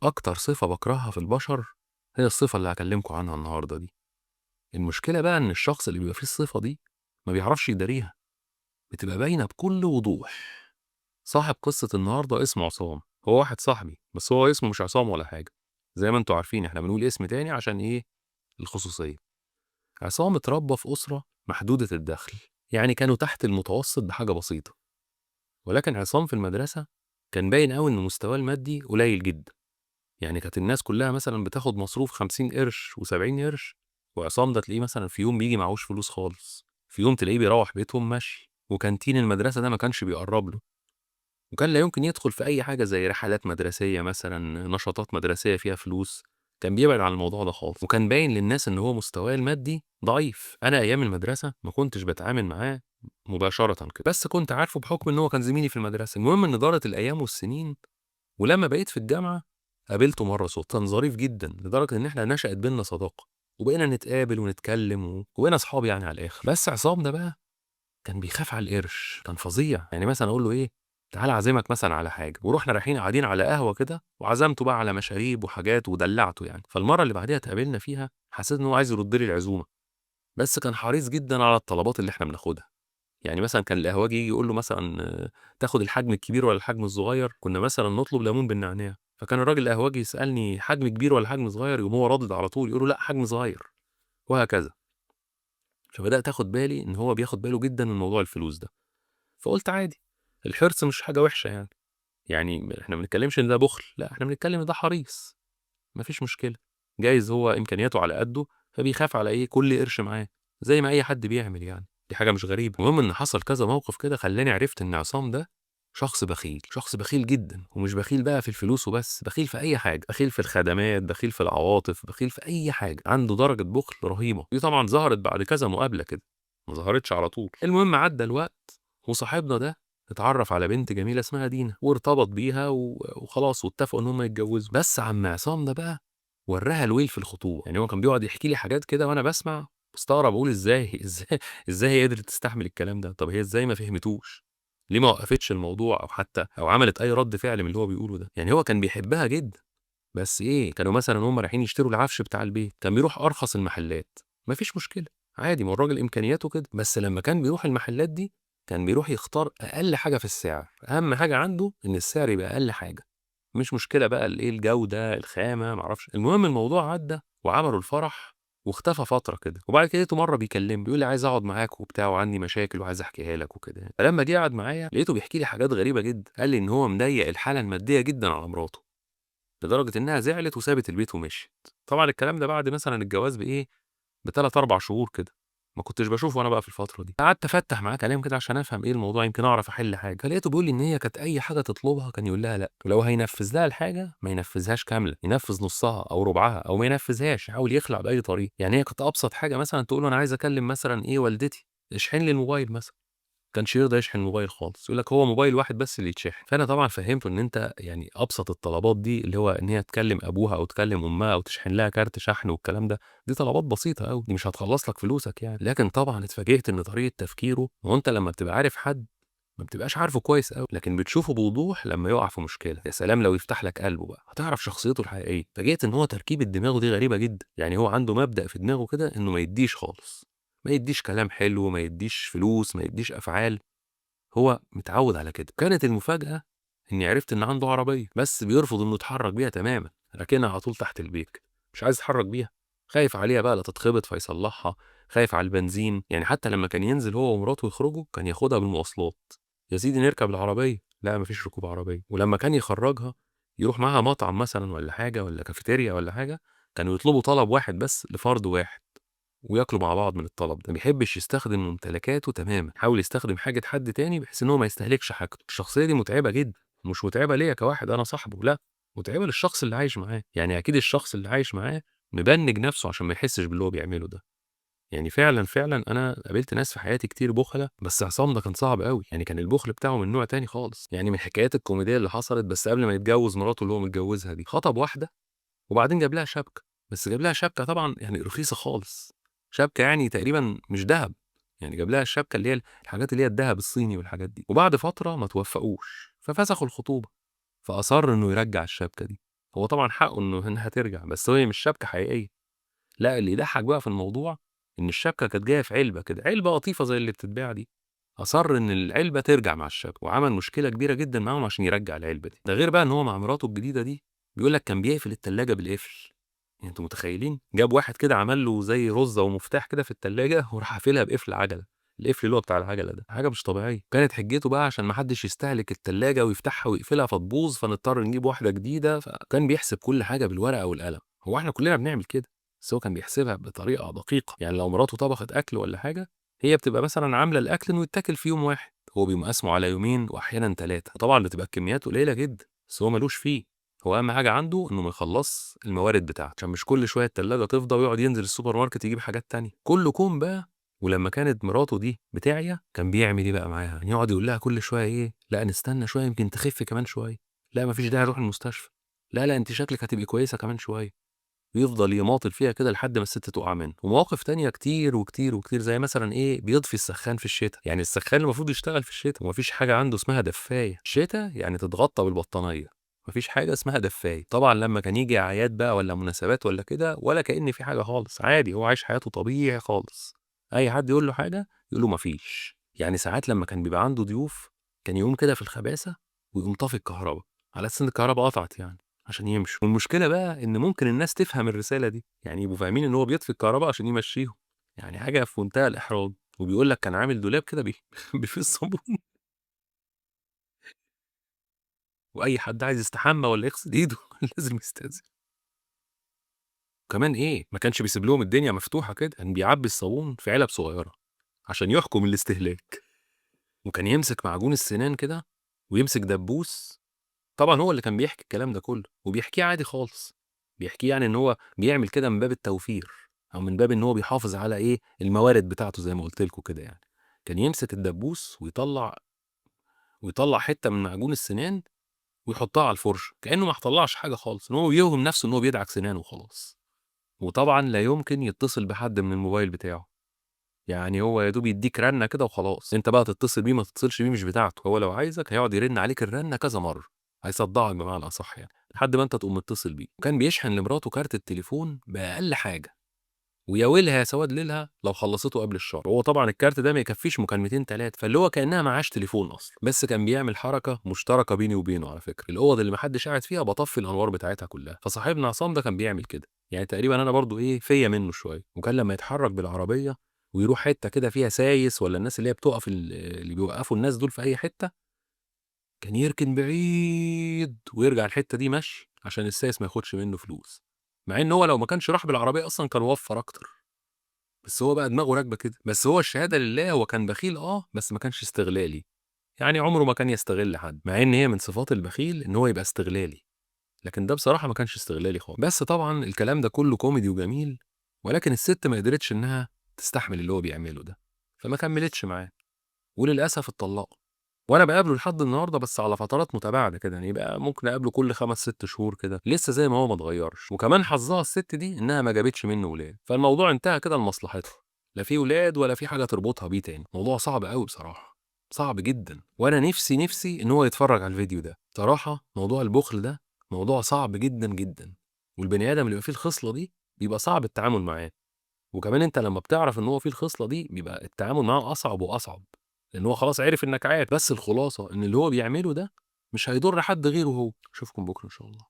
أكتر صفة باكرهها في البشر هي الصفة اللي هاكلمكم عنها النهارده دي. المشكلة بقى إن الشخص اللي بيبقى فيه الصفة دي ما بيعرفش يداريها، بتبقى باينة بكل وضوح. صاحب قصة النهارده اسمه عصام، هو واحد صاحبي بس هو اسمه مش عصام ولا حاجة. زي ما انتوا عارفين احنا بنقول اسم تاني عشان ايه؟ الخصوصية. عصام اتربى في أسرة محدودة الدخل، يعني كانوا تحت المتوسط بحاجة بسيطة. ولكن عصام في المدرسة كان باين قوي إن مستواه المادي قليل جدا. يعني كانت الناس كلها مثلا بتاخد مصروف 50 قرش و70 قرش، وعصام ده تلاقيه مثلا في يوم بيجي معهوش فلوس خالص، في يوم تلاقيه بيروح بيتهم ماشي، وكانتين المدرسة ده ما كانش بيقرب له، وكان لا يمكن يدخل في أي حاجة زي رحلات مدرسية مثلا، نشاطات مدرسية فيها فلوس. كان بيبعد عن الموضوع ده خالص، وكان باين للناس إن هو مستواه المادي ضعيف. أنا أيام المدرسة ما كنتش بتعامل معاه مباشرة كده، بس كنت عارفه بحكم إن هو كان زميلي في المدرسة. المهم إن دارت الأيام والسنين، ولما بقيت في الجامعة قابلته مرة صوت، كان ظريف جدا لدرجة إن إحنا نشأت بينا صداقة، وبقينا نتقابل ونتكلم وبقينا أصحاب يعني على الآخر. بس عصام ده بقى كان بيخاف على القرش، كان فظيع. يعني مثلا أقول له إيه، تعالى أعزمك مثلا على حاجة، ورحنا رايحين قاعدين على قهوة كده، وعزمته بقى على مشاريب وحاجات ودلعته يعني. فالمرة اللي بعديها اتقابلنا فيها حسيت إن هو عايز يرد لي العزومة، بس كان حريص جدا على الطلبات اللي إحنا بناخدها. يعني مثلا كان القهوجي يجي يقول له مثلا تاخد الحجم الكبير ولا الحجم الصغير، كنا مثلا نطلب ليمون بالنعناع، فكان الراجل القهوجي يسالني حجم كبير ولا حجم صغير، يقوم هو رادد على طول يقول له لا حجم صغير، وهكذا. فبدات اخد بالي ان هو بياخد باله جدا من موضوع الفلوس ده، فقلت عادي، الحرص مش حاجه وحشه يعني احنا ما بنتكلمش ان ده بخل، لا احنا بنتكلم ان ده حريص، مفيش مشكله. جايز هو امكانياته على قده، فبيخاف على ايه كل قرش معاه، زي ما اي حد بيعمل يعني، دي حاجه مش غريبه. المهم ان حصل كذا موقف كده خلاني عرفت ان عصام ده شخص بخيل، شخص بخيل جدا، ومش بخيل بقى في الفلوس وبس، بخيل في اي حاجه، بخيل في الخدمات، بخيل في العواطف، بخيل في اي حاجه، عنده درجه بخل رهيبه. دي طبعا ظهرت بعد كذا مقابله كده، ما ظهرتش على طول. المهم عدى الوقت، وصاحبنا ده اتعرف على بنت جميله اسمها دينا، وارتبط بيها وخلاص، واتفقوا ان هم يتجوزوا. بس عم عصام ده بقى وراها الويل في الخطوبه. يعني هو كان بيقعد يحكي لي حاجات كده وانا بسمع مستغرب، اقول ازاي هي قدرت تستحمل الكلام ده؟ طب هي ازاي ما فهمتوش؟ ليه ما وقفتش الموضوع، او حتى عملت اي رد فعل من اللي هو بيقوله ده؟ يعني هو كان بيحبها جدا، بس ايه، كانوا مثلا هم رايحين يشتروا العفش بتاع البيت، كان بيروح ارخص المحلات، مفيش مشكله، عادي، ما هو الراجل امكانياته كده. بس لما كان بيروح المحلات دي كان بيروح يختار اقل حاجه في السعر، اهم حاجه عنده ان السعر يبقى اقل حاجه، مش مشكله بقى الايه، الجوده، الخامه، معرفش. المهم الموضوع عدى وعملوا الفرح، واختفى فتره كده، وبعد كده لقيته مره بيكلمني بيقول لي عايز اقعد معاك وبتاع، وعندي مشاكل وعايز احكيها لك وكده. فلما جه قعد معايا لقيته بيحكي لي حاجات غريبه جدا، قال لي ان هو مضيق الحاله الماديه جدا على مراته، لدرجه انها زعلت وسابت البيت ومشيت. طبعا الكلام ده بعد مثلا الجواز بايه، ب3 4 شهور كده، ما كنتش باشوفه انا بقى في الفتره دي. قعدت افتح معاه كلام كده عشان افهم ايه الموضوع، يمكن اعرف احل حاجه. فلقيته بيقول لي ان هي كانت اي حاجه تطلبها كان يقول لها لا، ولو هينفذ لها الحاجه ما ينفذهاش كامله، ينفذ نصها او ربعها، او ما ينفذهاش، يحاول يخلع باي طريقه. يعني هي كانت ابسط حاجه مثلا تقول له انا عايز اكلم مثلا ايه والدتي، اشحن لي الموبايل مثلا، كانش يرضى يشحن الموبايل خالص، يقول لك هو موبايل واحد بس اللي يتشحن. فانا طبعا فهمته ان انت يعني ابسط الطلبات دي، اللي هو ان هي تكلم ابوها او تكلم امها او تشحن لها كارت شحن والكلام ده، دي طلبات بسيطه قوي، دي مش هتخلص لك فلوسك يعني. لكن طبعا اتفاجئت ان طريقه تفكيره، وانت لما بتبقى عارف حد ما بتبقاش عارفه كويس قوي، لكن بتشوفه بوضوح لما يقع في مشكله. يا سلام لو يفتح لك قلبه بقى، هتعرف شخصيته الحقيقيه. فاجئت ان هو تركيبه دماغه دي غريبه جدا. يعني هو عنده مبدأ في دماغه كده انه ما يديش خالص، ما يديش كلام حلو، ما يديش فلوس، ما يديش افعال، هو متعود على كده. كانت المفاجأة إني عرفت إن عنده عربية، بس بيرفض إنه يتحرك بيها تمامًا، راكنها على طول تحت البيت، مش عايز يتحرك بيها، خايف عليها بقى لا تتخبط فيصلحها، خايف على البنزين. يعني حتى لما كان ينزل هو ومراته يخرجوا كان ياخدها بالمواصلات، يا سيدي نركب العربية، لا مفيش ركوب عربية. ولما كان يخرجها يروح معاها مطعم مثلا ولا حاجة، ولا كافيتيريا ولا حاجة، كانوا يطلبوا طلب واحد بس لفرد واحد، وياكلوا مع بعض من الطلب ده. ما بيحبش يستخدم ممتلكاته تماما، حاول يستخدم حاجه حد تاني بحيث ان هو ما يستهلكش حاجته. الشخصيه دي متعبه جدا، مش متعبه ليا كواحد انا صاحبه، لا، متعبه للشخص اللي عايش معاه. يعني اكيد الشخص اللي عايش معاه مبنج نفسه عشان ما يحسش باللي هو بيعمله ده. يعني فعلا فعلا انا قابلت ناس في حياتي كتير بخله، بس عصام ده كان صعب قوي. يعني كان البخل بتاعه من نوع تاني خالص. يعني من الحكايات الكوميديه اللي حصلت، بس قبل ما يتجوز مراته اللي هو متجوزها دي، خطب واحده وبعدين جاب لها شبكة، بس جاب لها شبكة طبعًا يعني رخيصة خالص، شبكة يعني تقريبًا مش دهب، يعني جاب لها الشبكة اللي هي الحاجات اللي هي الدهب الصيني والحاجات دي. وبعد فترة ما اتوفقوش، ففسخوا الخطوبة، فأصر إنه يرجّع الشبكة دي. هو طبعًا حقه إنها ترجع، بس هي مش شبكة حقيقية. لأ، اللي يضحّك بقى في الموضوع إن الشبكة كانت جاية في علبة كده، علبة قطيفة زي اللي بتتباع دي. أصَرّ إن العلبة ترجع مع الشبكة، وعمل مشكلة كبيرة جدًا معاهم عشان يرجّع العلبة دي. ده غير بقى إن هو مع مراته الجديدة دي بيقول لك كان بيقفل التلاجة بالقفل. يعني أنتم متخيلين؟ جاب واحد كده عمل له زي رُزة ومفتاح كده في التلاجة وراح قافلها بقفل عجلة، القفل اللي هو بتاع العجلة ده، حاجة مش طبيعية. كانت حجته بقى عشان ما حدش يستهلك التلاجة ويفتحها ويقفلها فتبوظ، فنضطر نجيب واحدة جديدة، فكان بيحسب كل حاجة بالورقة والقلم. هو إحنا كلنا بنعمل كده، بس هو كان بيحسبها بطريقة دقيقة. يعني لو مراته طبخت أكل والّا حاجة، هي بتبقى مثلًا عاملة الأكل إنه يتاكل في يوم واحد، هو بيقوم قاسمه على يومين وأحيانًا 3، وطبعًا بتبقى الكميات قليلة جدًا، بس هو ما لوش فيه. هو أهم حاجة عنده إنه ما يخلّصش الموارد بتاعته، عشان مش كل شوية التلاجة تفضى ويقعد ينزل السوبر ماركت يجيب حاجات تانية، كُلّه كوم بقى. ولمّا كانت مراته دي بتعيا، كان بيعمل إيه بقى معاها، يعني يقعد يقول لها كل شوية إيه، لأ نستنى شوية يمكن تخف كمان شوية، لأ ما فيش داعي نروح المستشفى، لا، لأ أنتِ شكلِك هتبقي كويسة كمان شوية. ويفضل يماطل فيها كده لحد ما الست تُقع منه. ومواقف تانية كتير وكتير وكتير، زي مثلًا إيه، بيطفي السخّان في الشتا، يعني السخّان المفروض يشتغل في الشتا، وما فيش حاجة عنده اسمها دفّاية، شتا يعني تتغطى بالبطانية، ما فيش حاجة اسمها دفّاية. طبعًا لمّا كان ييجي أعياد بقى والّا مناسبات والّا كده، ولا كإن في حاجة خالص، عادي هو عايش حياته طبيعي خالص. أي حد يقول له حاجة، يقول له ما فيش. يعني ساعات لمّا كان بيبقى عنده ضيوف، كان يقوم كده في الخباثة ويقوم طافي الكهربا، على أساس إن الكهربا قطعت يعني، عشان يمشوا. والمشكلة بقى إن ممكن الناس تفهم الرسالة دي، يعني يبقوا فاهمين إن هو بيطفي الكهربا عشان يمشّيهم، يعني حاجة في منتهى الإحراج. وبيقول لك كان عامل دولاب كده بفيه الصابون، وأي حد عايز يستحمى والّا يغسل إيده لازم يستأذن. وكمان إيه، ما كانش بيسيب لهم الدنيا مفتوحة كده، كان بيعبّي الصابون في علب صغيرة عشان يحكم الاستهلاك. وكان يمسك معجون السنان كده ويمسك دبوس. طبعًا هو اللي كان بيحكي الكلام ده كله، وبيحكيه عادي خالص، بيحكيه يعني إن هو بيعمل كده من باب التوفير، أو من باب إن هو بيحافظ على إيه، الموارد بتاعته زي ما قُلت لكم كده يعني. كان يمسك الدبوس ويطلّع حتّة من معجون السنان ويحطها على الفرشة، كإنه ما طلّعش حاجة خالص، إن هو بيوهم نفسه إن هو بيدعك سنانه وخلاص. وطبعًا لا يمكن يتصل بحد من الموبايل بتاعه، يعني هو يا دوب يدّيك رنة كده وخلاص، أنت بقى تتصل بيه ما تتصلش بيه مش بتاعته، هو لو عايزك هيقعد يرن عليك الرنة كذا مرّة، هيصدّعك بمعنى أصح يعني، لحد ما أنت تقوم متصل بيه. وكان بيشحن لمراته كارت التليفون بأقل حاجة، ويا ويلها يا سواد ليلها لو خلّصته قبل الشهر. وهو طبعًا الكارت ده ما يكفّيش مكالمتين 3، فاللي هو كإنها معهاش تليفون أصلًا. بس كان بيعمل حركة مشتركة بيني وبينه على فكرة، الأوض اللي ما حدش قاعد فيها باطفّي الأنوار بتاعتها كلّها، فصاحبنا عصام ده كان بيعمل كده، يعني تقريبًا أنا برضه إيه، فيّا منّه شوية. وكان لمّا يتحرّك بالعربية ويروح حتّة كده فيها سايس والّا الناس اللي هي بتُقف اللي بيوقّفوا الناس دول في أي حتّة، كان يركن بعيد ويرجع الحتّة دي مشي عشان السايس ما ياخدش منّه فلوس، مع إن هو لو ما كانش راح بالعربية أصلًا كان وفّر أكتر. بس هو بقى دماغه راكبة كده. بس هو الشهادة لله هو كان بخيل بس ما كانش استغلالي، يعني عمره ما كان يستغل حد، مع إن هي من صفات البخيل إن هو يبقى استغلالي، لكن ده بصراحة ما كانش استغلالي خالص. بس طبعًا الكلام ده كله كوميدي وجميل، ولكن الست ما قدرتش إنها تستحمل اللي هو بيعمله ده، فما كمّلتش معاه، وللأسف اتطلّقوا. وأنا باقابله لحد النهارده بس على فترات متباعدة كده، يعني يبقى ممكن أقابله كل 5، 6 شهور كده، لسه زي ما هو ما اتغيّرش. وكمان حظّها الست دي إنها ما جابتش منّه ولاد، فالموضوع انتهى كده لمصلحتها، لا في ولاد ولا في حاجة تربطها بيه تاني. موضوع صعب أوي بصراحة، صعب جدًا. وأنا نِفسي إن هو يتفرّج على الفيديو ده. بصراحة موضوع البُخل ده موضوع صعب جدًا، جدًا، والبني آدم اللي بيبقى فيه الخصلة دي بيبقى صعب التعامل معاه. وكمان أنت لمّا بتعرف إن هو فيه الخصلة دي، بيبقى التعامل معاه أصعب وأصعب، لإن هو خلاص عرف إنّك عارف. بس الخلاصة إن اللي هو بيعمله ده مش هيضر حد غيره هو. أشوفكم بكرة إن شاء الله.